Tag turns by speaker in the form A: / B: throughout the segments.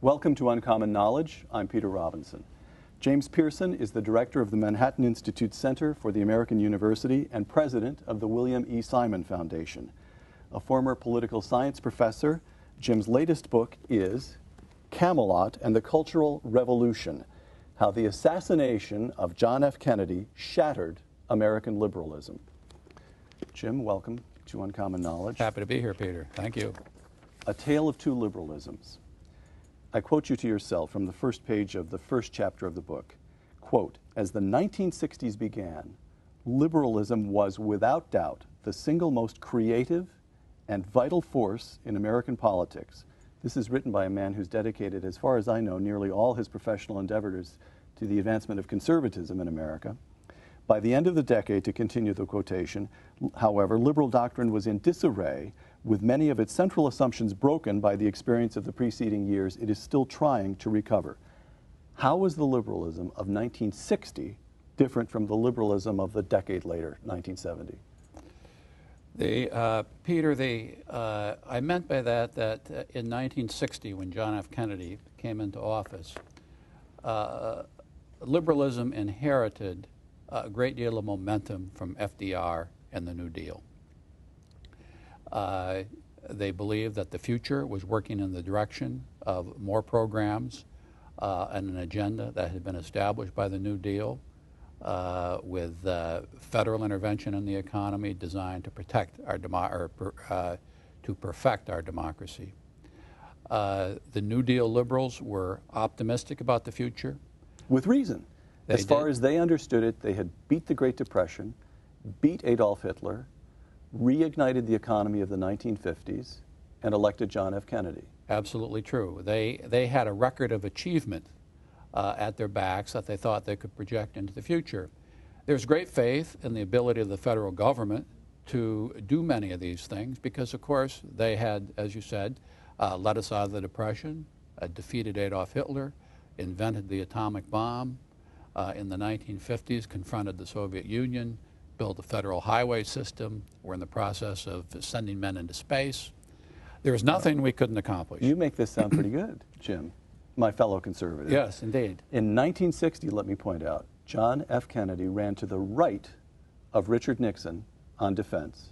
A: Welcome to Uncommon Knowledge. I'm Peter Robinson. James Piereson is the director of the Manhattan Institute Center for the American University and president of the William E. Simon Foundation. A former political science professor, Jim's latest book is Camelot and the Cultural Revolution: How the Assassination of John F. Kennedy Shattered American Liberalism. Jim, welcome to Uncommon Knowledge.
B: Happy to be here, Peter. Thank you.
A: A Tale of Two Liberalisms. I quote you to yourself from the first page of the first chapter of the book. Quote, as the 1960s began, liberalism was without doubt the single most creative and vital force in American politics. This is written by a man who's dedicated, as far as I know, nearly all his professional endeavors to the advancement of conservatism in America. By the end of the decade, to continue the quotation, however, liberal doctrine was in disarray, with many of its central assumptions broken by the experience of the preceding years. It is still trying to recover. How was the liberalism of 1960 different from the liberalism of the decade later, 1970?
B: Peter, I meant by that in 1960, when John F. Kennedy came into office, liberalism inherited a great deal of momentum from FDR and the New Deal. They believed that the future was working in the direction of more programs and an agenda that had been established by the New Deal with federal intervention in the economy designed to protect our to perfect our democracy. The New Deal liberals were optimistic about the future.
A: With reason. As far as they understood it, they had beat the Great Depression, beat Adolf Hitler, reignited the economy of the 1950s, and elected John F. Kennedy.
B: Absolutely true. They had a record of achievement at their backs that they thought they could project into the future. There's great faith in the ability of the federal government to do many of these things because, of course, they had, as you said, led us out of the Depression, defeated Adolf Hitler, invented the atomic bomb, in the 1950s confronted the Soviet Union, built a federal highway system. We're in the process of sending men into space. There's nothing we couldn't accomplish.
A: You make this sound pretty good, Jim, my fellow conservative.
B: Yes, indeed.
A: In 1960, let me point out, John F. Kennedy ran to the right of Richard Nixon on defense.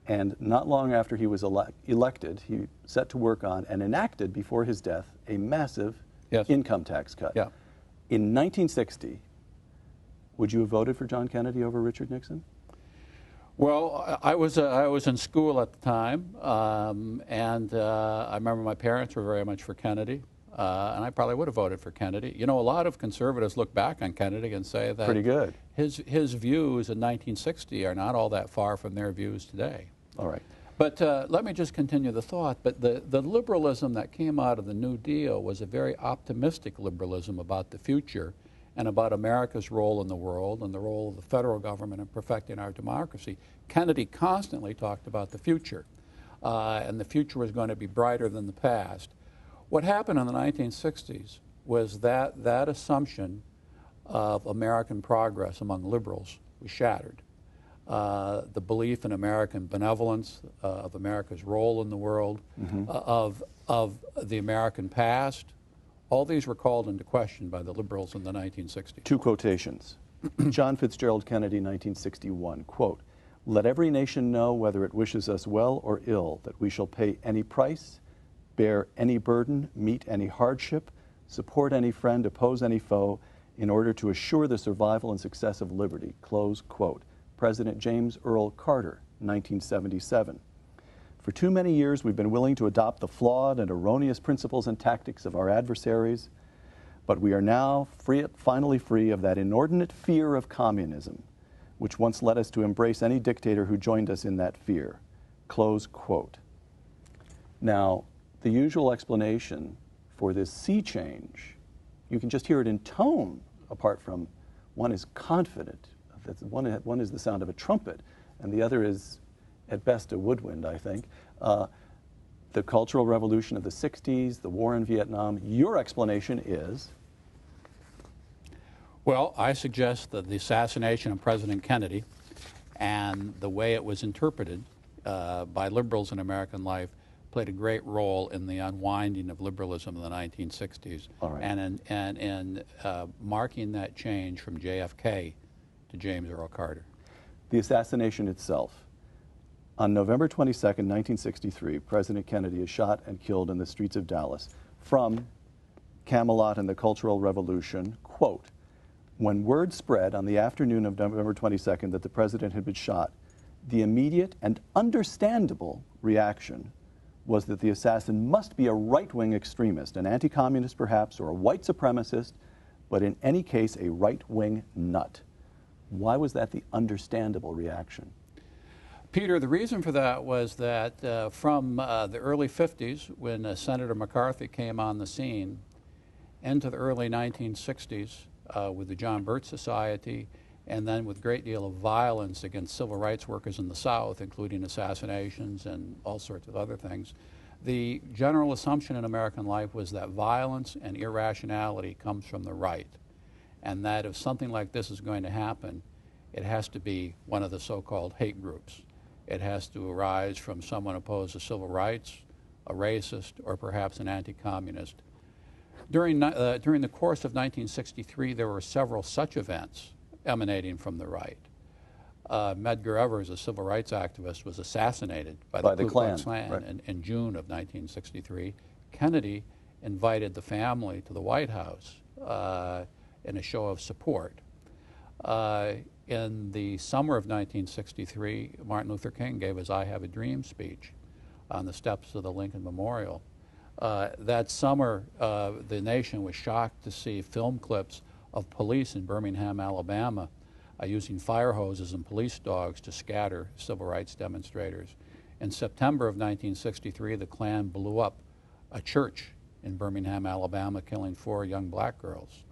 A: And not long after he was elected, he set to work on and enacted before his death a massive income tax cut.
B: Yeah.
A: In 1960, would you have voted for John Kennedy over Richard Nixon?
B: Well, I was in school at the time, and I remember my parents were very much for Kennedy, and I probably would have voted for Kennedy. You know, a lot of conservatives look back on Kennedy and say that
A: pretty good.
B: His views in 1960 are not all that far from their views today.
A: All right.
B: But let me just continue the thought. But the liberalism that came out of the New Deal was a very optimistic liberalism about the future and about America's role in the world and the role of the federal government in perfecting our democracy. Kennedy constantly talked about the future, and the future was going to be brighter than the past. What happened in the 1960s was that assumption of American progress among liberals was shattered. The belief in American benevolence, of America's role in the world, of the American past, all these were called into question by the liberals in the 1960s.
A: Two quotations. John Fitzgerald Kennedy, 1961, quote, "Let every nation know, whether it wishes us well or ill, that we shall pay any price, bear any burden, meet any hardship, support any friend, oppose any foe, in order to assure the survival and success of liberty," close quote. President James Earl Carter, 1977. For too many years, we've been willing to adopt the flawed and erroneous principles and tactics of our adversaries, but we are now finally free of that inordinate fear of communism, which once led us to embrace any dictator who joined us in that fear. Close quote. Now, the usual explanation for this sea change, you can just hear it in tone, apart from one is confident. One is the sound of a trumpet, and the other is, at best, a woodwind, I think. The Cultural Revolution of the 60s, the war in Vietnam. Your explanation is?
B: Well, I suggest that the assassination of President Kennedy and the way it was interpreted by liberals in American life played a great role in the unwinding of liberalism in the 1960s, and in marking that change from JFK to James Earl Carter.
A: The assassination itself. On November 22nd, 1963, President Kennedy is shot and killed in the streets of Dallas. From Camelot and the Cultural Revolution, quote, "When word spread on the afternoon of November 22nd that the president had been shot, the immediate and understandable reaction was that the assassin must be a right-wing extremist, an anti-communist perhaps, or a white supremacist, but in any case a right-wing nut." Why was that the understandable reaction?
B: Peter, the reason for that was that from the early 50s, when Senator McCarthy came on the scene, into the early 1960s with the John Birch Society, and then with a great deal of violence against civil rights workers in the South, including assassinations and all sorts of other things, the general assumption in American life was that violence and irrationality comes from the right, and that if something like this is going to happen, it has to be one of the so-called hate groups. It has to arise from someone opposed to civil rights, a racist, or perhaps an anti-communist. During the course of 1963, there were several such events emanating from the right. Medgar Evers, a civil rights activist, was assassinated by the Ku Klux Klan
A: right.
B: in June of 1963. Kennedy invited the family to the White House in a show of support. In the summer of 1963, Martin Luther King gave his I Have a Dream speech on the steps of the Lincoln Memorial. That summer, the nation was shocked to see film clips of police in Birmingham, Alabama, using fire hoses and police dogs to scatter civil rights demonstrators. In September of 1963, the Klan blew up a church in Birmingham, Alabama, killing 4 young black girls.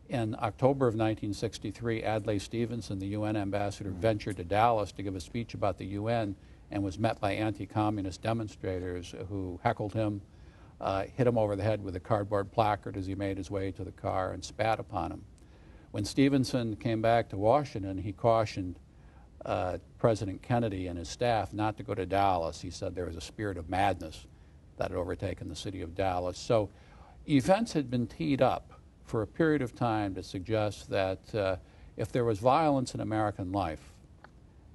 B: In October of 1963, Adlai Stevenson, the UN ambassador, ventured to Dallas to give a speech about the UN and was met by anti-communist demonstrators who heckled him, hit him over the head with a cardboard placard as he made his way to the car, and spat upon him. When Stevenson came back to Washington, he cautioned President Kennedy and his staff not to go to Dallas. He said there was a spirit of madness that had overtaken the city of Dallas. So events had been teed up for a period of time to suggest that if there was violence in American life,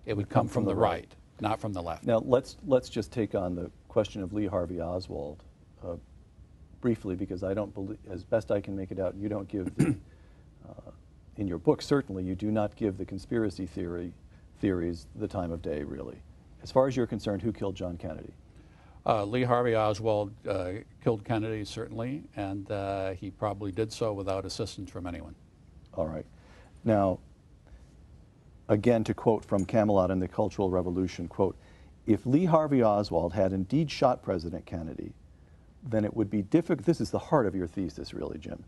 B: it would come from the right, not from the left.
A: Now let's just take on the question of Lee Harvey Oswald briefly, because I don't believe, as best I can make it out, you don't give the, in your book certainly, you do not give the conspiracy theories the time of day, really. As far as you're concerned, who killed John Kennedy?
B: Lee Harvey Oswald killed Kennedy, certainly, and he probably did so without assistance from anyone.
A: All right. Now, again, to quote from Camelot and the Cultural Revolution, quote, "If Lee Harvey Oswald had indeed shot President Kennedy, then it would be difficult," this is the heart of your thesis, really, Jim,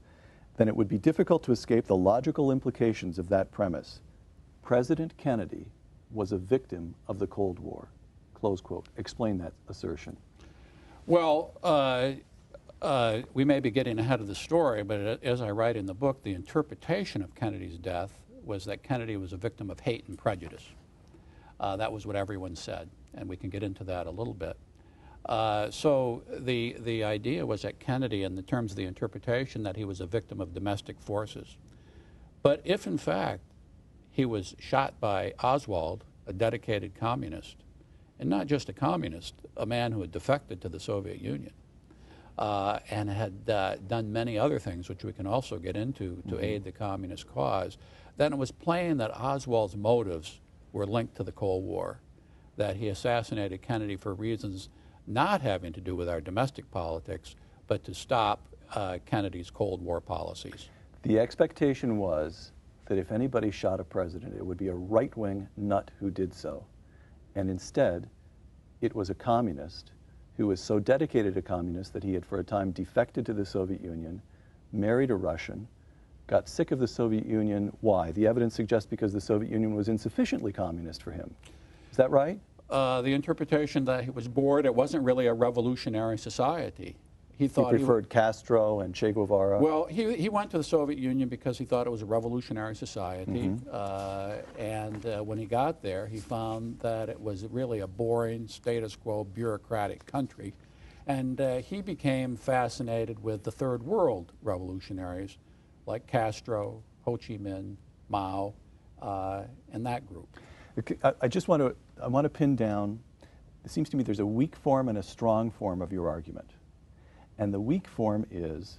A: "then it would be difficult to escape the logical implications of that premise. President Kennedy was a victim of the Cold War." Close quote. Explain that assertion.
B: Well, we may be getting ahead of the story, but as I write in the book, the interpretation of Kennedy's death was that Kennedy was a victim of hate and prejudice. That was what everyone said, and we can get into that a little bit. So the idea was that Kennedy, in the terms of the interpretation, that he was a victim of domestic forces. But if, in fact, he was shot by Oswald, a dedicated communist, and not just a communist, a man who had defected to the Soviet Union and had done many other things, which we can also get into, to aid the communist cause, then it was plain that Oswald's motives were linked to the Cold War, that he assassinated Kennedy for reasons not having to do with our domestic politics, but to stop Kennedy's Cold War policies.
A: The expectation was that if anybody shot a president, it would be a right-wing nut who did so. And instead, it was a communist who was so dedicated a communist that he had for a time defected to the Soviet Union, married a Russian, got sick of the Soviet Union. Why? The evidence suggests because the Soviet Union was insufficiently communist for him. Is that right?
B: The interpretation that he was bored, it wasn't really a revolutionary society. he thought
A: he preferred Castro and Che Guevara.
B: Well, he went to the Soviet Union because he thought it was a revolutionary society, and when he got there, he found that it was really a boring, status quo, bureaucratic country, and he became fascinated with the Third World revolutionaries, like Castro, Ho Chi Minh, Mao, and that group.
A: I just want to pin down. It seems to me there's a weak form and a strong form of your argument. And the weak form is,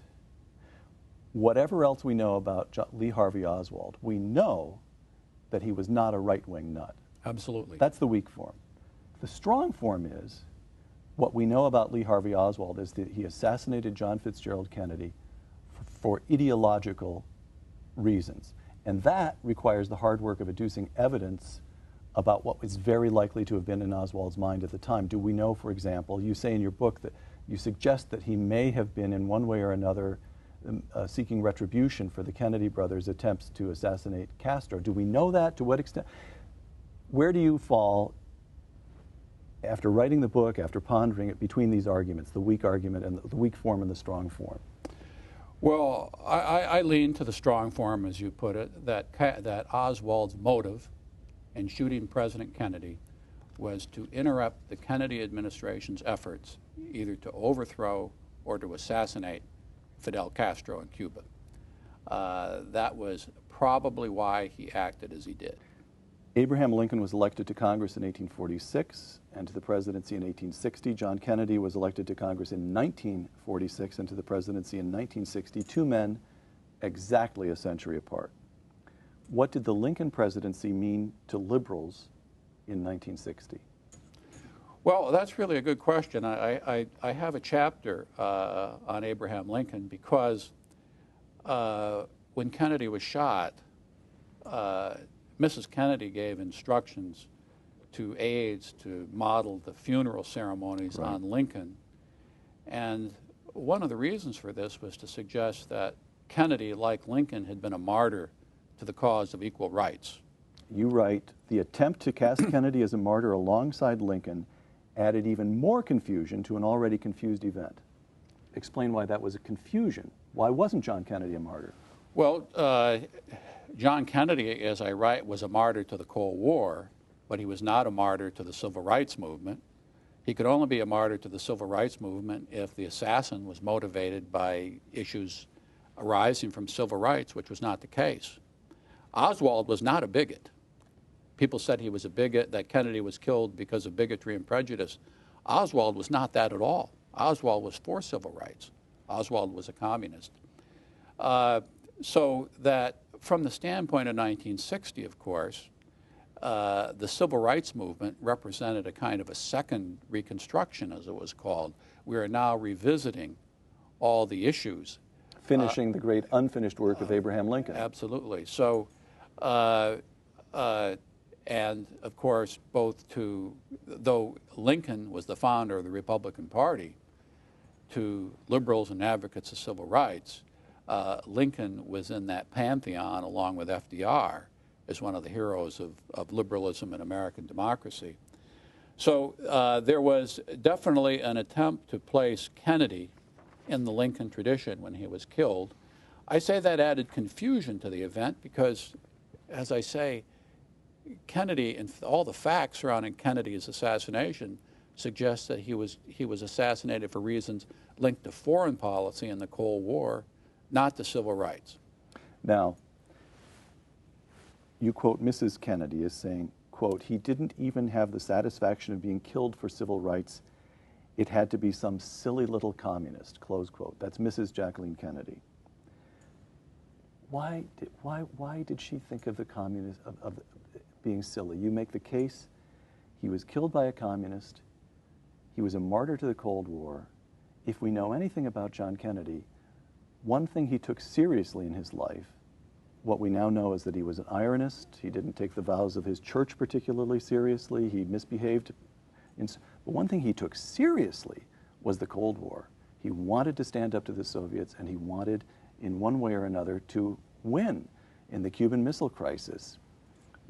A: whatever else we know about Lee Harvey Oswald, we know that he was not a right-wing nut.
B: Absolutely.
A: That's the weak form. The strong form is, what we know about Lee Harvey Oswald is that he assassinated John Fitzgerald Kennedy for ideological reasons. And that requires the hard work of adducing evidence about what was very likely to have been in Oswald's mind at the time. Do we know, for example, you say in your book that you suggest that he may have been in one way or another seeking retribution for the Kennedy brothers' attempts to assassinate Castro. Do we know that? To what extent? Where do you fall after writing the book, after pondering it, between these arguments, the weak argument and the weak form and the strong form?
B: Well, I lean to the strong form, as you put it, that Oswald's motive in shooting President Kennedy was to interrupt the Kennedy administration's efforts either to overthrow or to assassinate Fidel Castro in Cuba. That was probably why he acted as he did.
A: Abraham Lincoln was elected to Congress in 1846 and to the presidency in 1860. John Kennedy was elected to Congress in 1946 and to the presidency in 1960. Two men exactly a century apart. What did the Lincoln presidency mean to liberals in 1960?
B: Well, that's really a good question. I have a chapter on Abraham Lincoln because when Kennedy was shot, Mrs. Kennedy gave instructions to aides to model the funeral ceremonies on Lincoln. And one of the reasons for this was to suggest that Kennedy, like Lincoln, had been a martyr to the cause of equal rights.
A: You write, the attempt to cast Kennedy as a martyr alongside Lincoln added even more confusion to an already confused event. Explain why that was a confusion. Why wasn't John Kennedy a martyr?
B: Well, John Kennedy, as I write, was a martyr to the Cold War, but he was not a martyr to the Civil Rights Movement. He could only be a martyr to the Civil Rights Movement if the assassin was motivated by issues arising from civil rights, which was not the case. Oswald was not a bigot. People said he was a bigot, that Kennedy was killed because of bigotry and prejudice. Oswald was not that at all. Oswald was for civil rights. Oswald was a communist. So that from the standpoint of 1960, of course, the civil rights movement represented a kind of a second Reconstruction, as it was called. We are now revisiting all the issues.
A: Finishing the great unfinished work of Abraham Lincoln.
B: Absolutely. So, and of course, though Lincoln was the founder of the Republican Party, to liberals and advocates of civil rights, Lincoln was in that pantheon along with FDR as one of the heroes of liberalism and American democracy. So there was definitely an attempt to place Kennedy in the Lincoln tradition when he was killed. I say that added confusion to the event because, as I say, Kennedy and all the facts surrounding Kennedy's assassination suggest that he was assassinated for reasons linked to foreign policy in the Cold War, not to civil rights.
A: Now, you quote Mrs. Kennedy as saying, quote, he didn't even have the satisfaction of being killed for civil rights. It had to be some silly little communist, close quote. That's Mrs. Jacqueline Kennedy. Why did she think of the communist, of being silly? You make the case he was killed by a communist. He was a martyr to the Cold War. If we know anything about John Kennedy, one thing he took seriously in his life, what we now know is that he was an ironist. He didn't take the vows of his church particularly seriously. He misbehaved. But one thing he took seriously was the Cold War. He wanted to stand up to the Soviets, and he wanted, in one way or another, to win in the Cuban Missile Crisis.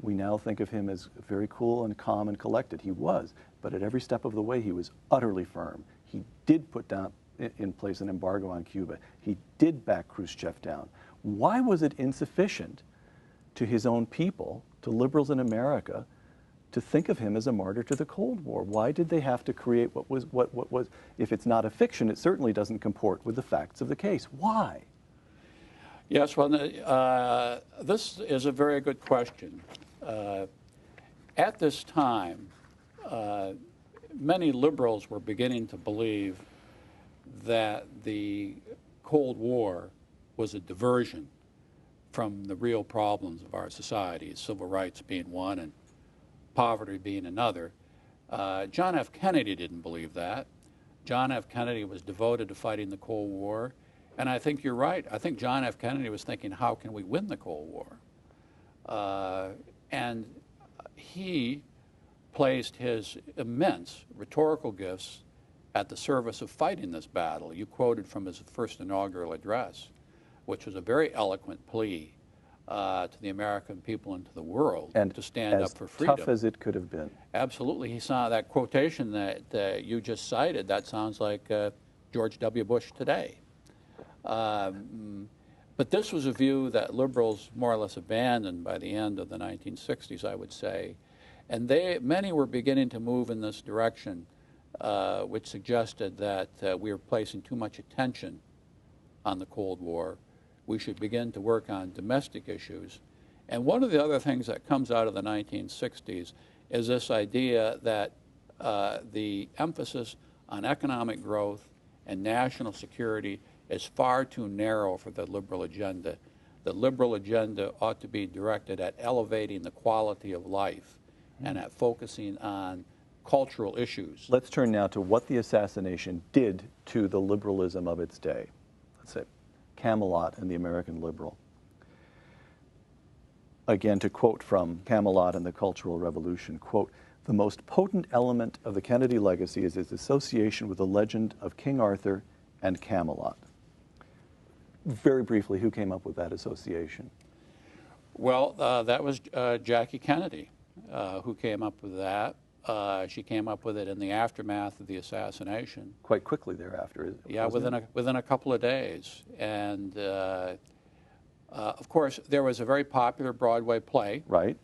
A: We now think of him as very cool and calm and collected. He was, but at every step of the way, he was utterly firm. He did put down in place an embargo on Cuba. He did back Khrushchev down. Why was it insufficient to his own people, to liberals in America, to think of him as a martyr to the Cold War? Why did they have to create what was, if it's not a fiction, it certainly doesn't comport with the facts of the case? Why?
B: Yes, well, this is a very good question. At this time, many liberals were beginning to believe that the Cold War was a diversion from the real problems of our society, civil rights being one and poverty being another. John F. Kennedy didn't believe that. John F. Kennedy was devoted to fighting the Cold War. And I think you're right. I think John F. Kennedy was thinking, how can we win the Cold War? And he placed his immense rhetorical gifts at the service of fighting this battle. You quoted from his first inaugural address, which was a very eloquent plea to the American people and to the world
A: and
B: to stand up for freedom.
A: Tough as it could have been.
B: Absolutely. He saw that quotation that you just cited. That sounds like George W. Bush today. But this was a view that liberals more or less abandoned by the end of the 1960s, I would say. And many were beginning to move in this direction, which suggested that we were placing too much attention on the Cold War. We should begin to work on domestic issues. And one of the other things that comes out of the 1960s is this idea that the emphasis on economic growth and national security is far too narrow for the liberal agenda. The liberal agenda ought to be directed at elevating the quality of life and at focusing on cultural issues.
A: Let's turn now to what the assassination did to the liberalism of its day. Let's say Camelot and the American liberal. Again, to quote from Camelot and the Cultural Revolution, quote, "The most potent element of the Kennedy legacy is its association with the legend of King Arthur and Camelot." Very briefly, who came up with that association?
B: Well, that was Jackie Kennedy who came up with that. She came up with it in the aftermath of the assassination.
A: Quite quickly thereafter.
B: Yeah, within a couple of days. And of course, there was a very popular Broadway play,
A: right?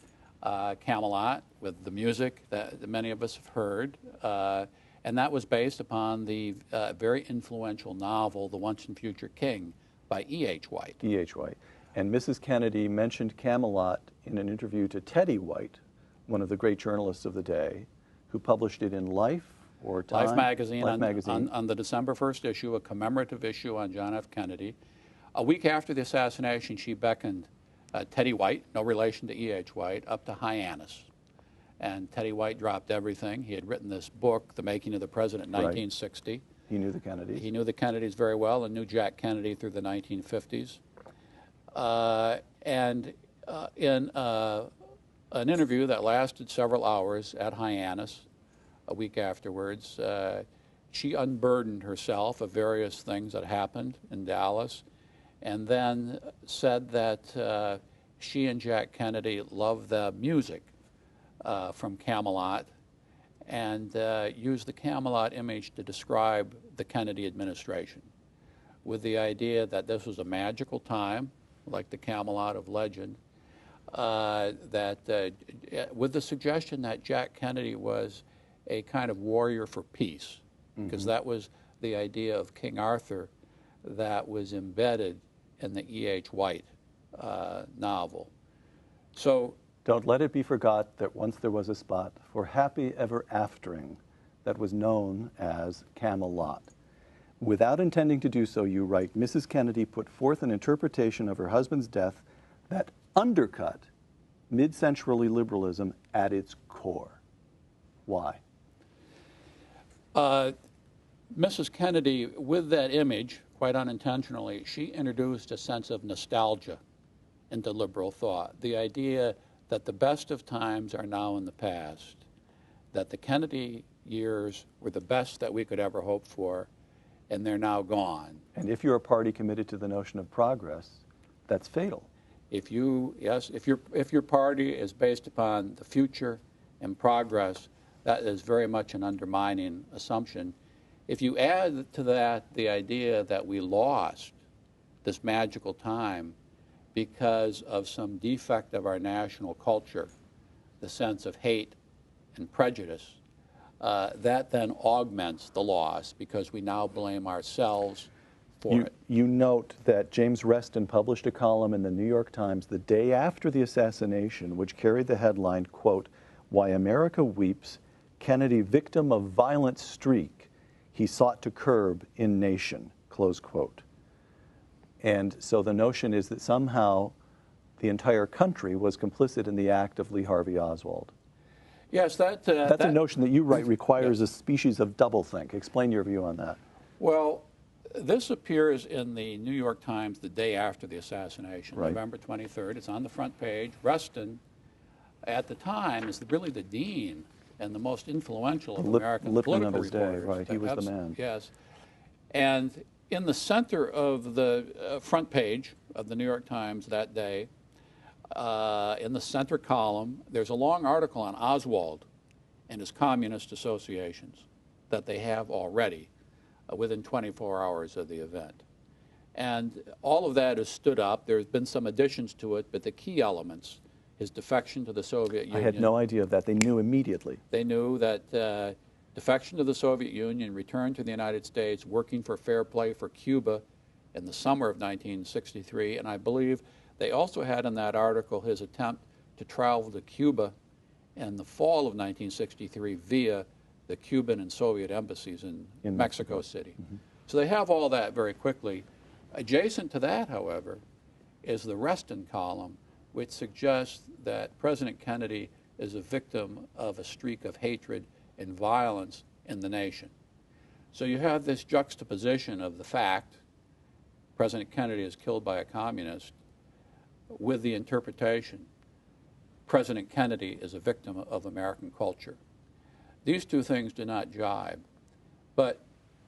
B: Camelot, with the music that many of us have heard. And that was based upon the very influential novel, The Once and Future King, by E.H. White.
A: E.H. White. And Mrs. Kennedy mentioned Camelot in an interview to Teddy White, one of the great journalists of the day, who published it in Life or Time?
B: Life magazine,
A: Magazine.
B: On the December 1st issue, a commemorative issue on John F. Kennedy. A week after the assassination, she beckoned Teddy White, no relation to E.H. White, up to Hyannis. And Teddy White dropped everything. He had written this book, The Making of the President, in 1960.
A: Right. He knew the Kennedys.
B: He knew the Kennedys very well and knew Jack Kennedy through the 1950s. In an interview that lasted several hours at Hyannis a week afterwards, she unburdened herself of various things that happened in Dallas and then said that she and Jack Kennedy loved the music from Camelot and used the Camelot image to describe the Kennedy administration with the idea that this was a magical time, like the Camelot of legend, with the suggestion that Jack Kennedy was a kind of warrior for peace, because that was the idea of King Arthur that was embedded in the E.H. White novel. So,
A: don't let it be forgot that once there was a spot for happy ever aftering that was known as Camelot. Without intending to do so, you write, Mrs. Kennedy put forth an interpretation of her husband's death that undercut mid-century liberalism at its core. Why?
B: Mrs. Kennedy, with that image, quite unintentionally, she introduced a sense of nostalgia into liberal thought. The idea that the best of times are now in the past, that the Kennedy years were the best that we could ever hope for, and they're now gone.
A: And if you're a party committed to the notion of progress, that's fatal.
B: If your party is based upon the future and progress, that is very much an undermining assumption. If you add to that the idea that we lost this magical time because of some defect of our national culture, the sense of hate and prejudice, that then augments the loss because we now blame ourselves for it.
A: You note that James Reston published a column in the New York Times the day after the assassination, which carried the headline, quote, "Why America Weeps, Kennedy Victim of Violent Streak He Sought to Curb in Nation," close quote. And so the notion is that somehow the entire country was complicit in the act of Lee Harvey Oswald.
B: Yes, that's
A: a notion that you write requires
B: yeah.
A: a species of doublethink. Explain your view on that.
B: Well, this appears in the New York Times the day after the assassination,
A: right.
B: November 23rd. It's on the front page. Reston, at the time, is really the dean and the most influential of American political
A: of his
B: reporters.
A: Day, right? He was the man.
B: Yes. And in the center of the front page of the New York Times that day, in the center column, there's a long article on Oswald and his communist associations that they have already within 24 hours of the event. And all of that is stood up. There's been some additions to it, but the key elements, his defection to the Soviet Union.
A: I had no idea of that. They knew immediately.
B: They knew that defection to the Soviet Union, return to the United States, working for fair play for Cuba in the summer of 1963, and I believe they also had in that article his attempt to travel to Cuba in the fall of 1963 via the Cuban and Soviet embassies in Mexico City. Mm-hmm. So they have all that very quickly. Adjacent to that, however, is the Reston column, which suggests that President Kennedy is a victim of a streak of hatred and violence in the nation. So you have this juxtaposition of the fact President Kennedy is killed by a communist with the interpretation President Kennedy is a victim of American culture. These two things do not jibe. But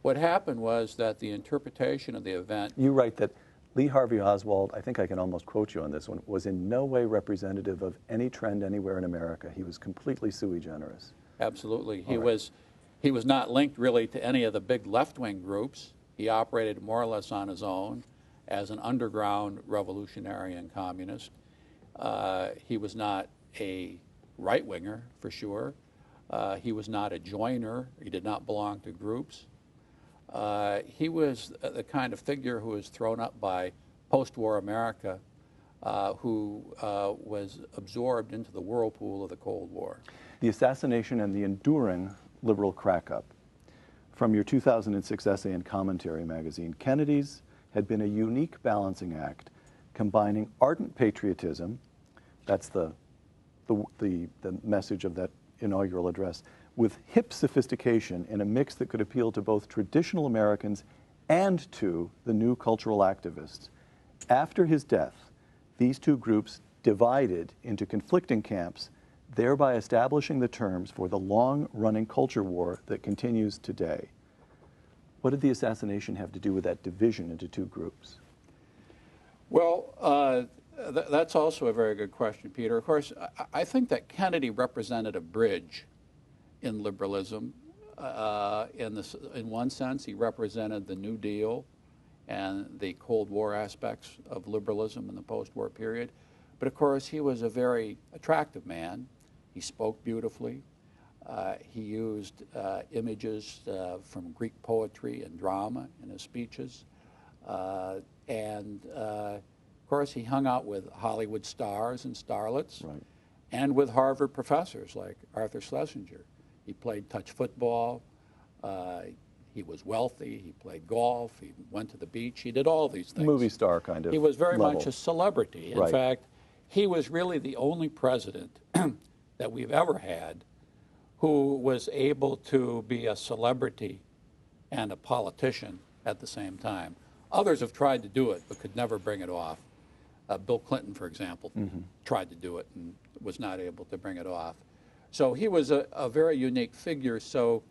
B: what happened was that the interpretation of the event...
A: You write that Lee Harvey Oswald, I think I can almost quote you on this one, was in no way representative of any trend anywhere in America. He was completely sui generis.
B: Absolutely. He was not linked really to any of the big left-wing groups. He operated more or less on his own as an underground revolutionary and communist. He was not a right-winger, for sure. He was not a joiner. He did not belong to groups. He was the kind of figure who was thrown up by post-war America, who was absorbed into the whirlpool of the Cold War.
A: The assassination and the enduring liberal crack-up. From your 2006 essay in Commentary magazine, Kennedy's had been a unique balancing act, combining ardent patriotism, that's the message of that inaugural address, with hip sophistication in a mix that could appeal to both traditional Americans and to the new cultural activists. After his death, these two groups divided into conflicting camps, thereby establishing the terms for the long-running culture war that continues today. What did the assassination have to do with that division into two groups?
B: Well, that's also a very good question, Peter. Of course, I think that Kennedy represented a bridge in liberalism. In one sense, he represented the New Deal and the Cold War aspects of liberalism in the post-war period. But of course, he was a very attractive man. He spoke beautifully. He used images from Greek poetry and drama in his speeches. Of course, he hung out with Hollywood stars and starlets,
A: right,
B: and with Harvard professors like Arthur Schlesinger. He played touch football. He was wealthy. He played golf. He went to the beach. He did all these things.
A: Movie star kind of.
B: He was very
A: level.
B: much a celebrity. In fact, he was really the only president that we've ever had who was able to be a celebrity and a politician at the same time. Others have tried to do it but could never bring it off. Bill Clinton, for example, tried to do it and was not able to bring it off. So he was a very unique figure. So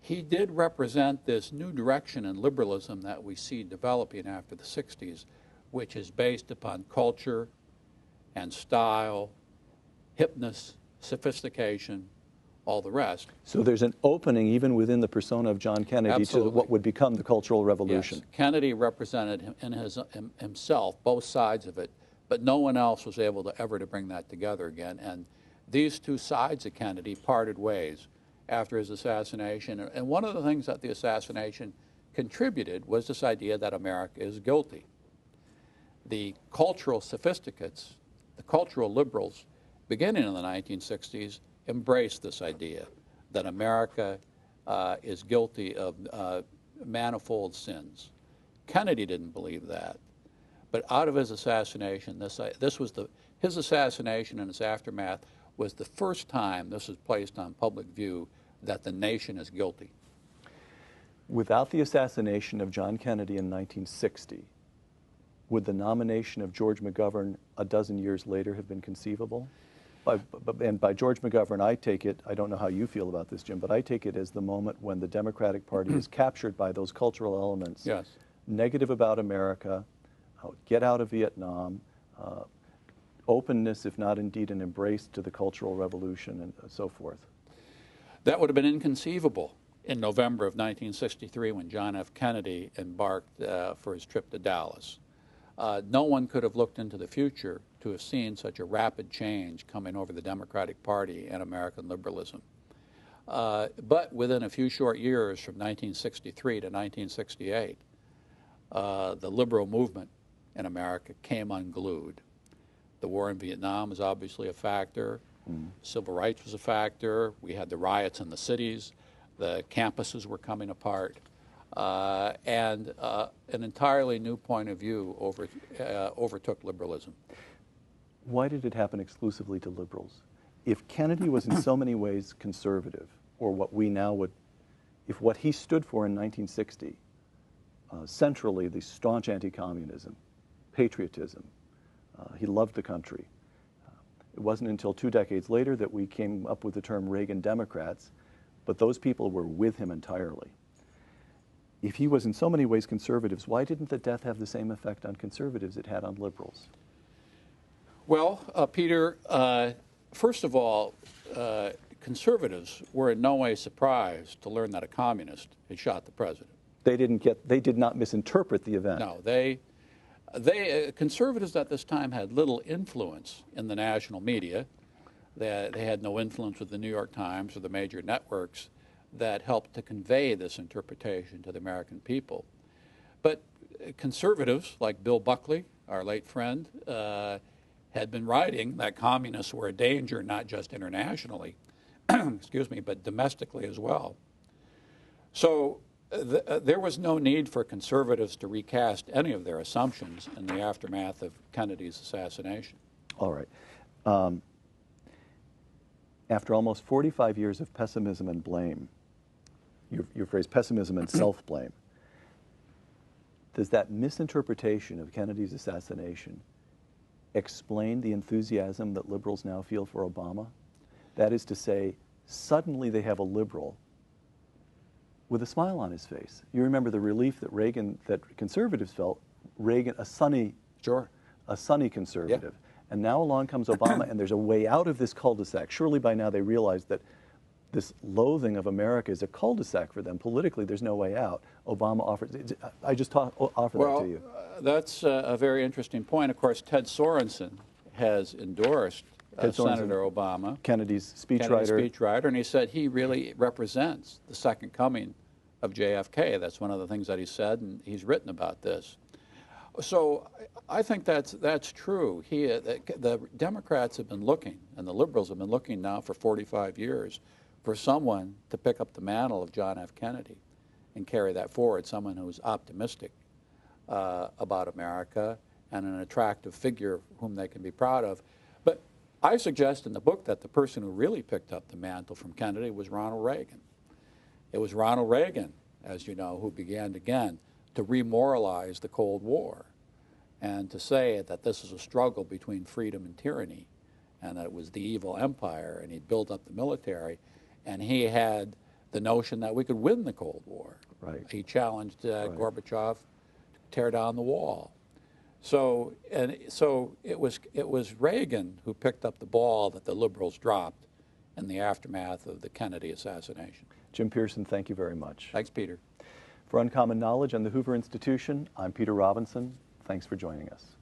B: he did represent this new direction in liberalism that we see developing after the 60s, which is based upon culture and style, hipness, sophistication, all the rest.
A: So there's an opening even within the persona of John Kennedy to what would become the Cultural Revolution.
B: Yes. Kennedy represented himself, both sides of it, but no one else was able to ever to bring that together again. And these two sides of Kennedy parted ways after his assassination. And one of the things that the assassination contributed was this idea that America is guilty. The cultural sophisticates, the cultural liberals, beginning in the 1960s, embraced this idea that America is guilty of manifold sins. Kennedy didn't believe that. But out of his assassination, his assassination and its aftermath was the first time this was placed on public view that the nation is guilty.
A: Without the assassination of John Kennedy in 1960, would the nomination of George McGovern a dozen years later have been conceivable? And by George McGovern, I take it, I don't know how you feel about this, Jim, but I take it as the moment when the Democratic Party is captured by those cultural elements.
B: Yes.
A: Negative about America, get out of Vietnam, openness, if not indeed an embrace to the Cultural Revolution and so forth.
B: That would have been inconceivable in November of 1963 when John F. Kennedy embarked for his trip to Dallas. No one could have looked into the future to have seen such a rapid change coming over the Democratic Party and American liberalism. But within a few short years, from 1963 to 1968, the liberal movement in America came unglued. The war in Vietnam was obviously a factor. Civil rights was a factor. We had the riots in the cities. The campuses were coming apart. And an entirely new point of view overtook liberalism.
A: Why did it happen exclusively to liberals? If Kennedy was in so many ways conservative, or what we now would, if what he stood for in 1960, centrally the staunch anti-communism, patriotism, he loved the country. It wasn't until 2 decades later that we came up with the term Reagan Democrats, but those people were with him entirely. If he was in so many ways conservatives, why didn't the death have the same effect on conservatives it had on liberals?
B: Well, Peter, first of all, conservatives were in no way surprised to learn that a communist had shot the president.
A: They did not misinterpret the event.
B: No, conservatives at this time had little influence in the national media. They had no influence with the New York Times or the major networks that helped to convey this interpretation to the American people. But conservatives like Bill Buckley, our late friend, had been writing that communists were a danger not just internationally, excuse me, but domestically as well. So there was no need for conservatives to recast any of their assumptions in the aftermath of Kennedy's assassination.
A: All right. After almost 45 years of pessimism and blame, your phrase pessimism and self-blame, does that misinterpretation of Kennedy's assassination explain the enthusiasm that liberals now feel for Obama? That is to say, suddenly they have a liberal with a smile on his face. You remember the relief that that conservatives felt, Reagan, a sunny conservative. Yeah. And now along comes Obama, and there's a way out of this cul-de-sac. Surely by now they realize that this loathing of America is a cul-de-sac for them. Politically, there's no way out. Obama offers, I just offer that to you.
B: That's a very interesting point. Of course, Ted Sorensen has endorsed Senator Obama.
A: Kennedy's speechwriter.
B: And he said he really represents the second coming of JFK. That's one of the things that he said, and he's written about this. So I think that's true. The Democrats have been looking, and the liberals have been looking now for 45 years for someone to pick up the mantle of John F. Kennedy and carry that forward, someone who's optimistic about America and an attractive figure whom they can be proud of. But I suggest in the book that the person who really picked up the mantle from Kennedy was Ronald Reagan. It was Ronald Reagan, as you know, who began again to remoralize the Cold War and to say that this is a struggle between freedom and tyranny and that it was the evil empire, and he'd built up the military, and he had the notion that we could win the Cold War.
A: Right.
B: He challenged Gorbachev to tear down the wall. So it was Reagan who picked up the ball that the liberals dropped in the aftermath of the Kennedy assassination.
A: Jim Piereson, thank you very much.
B: Thanks, Peter.
A: For Uncommon Knowledge and the Hoover Institution, I'm Peter Robinson. Thanks for joining us.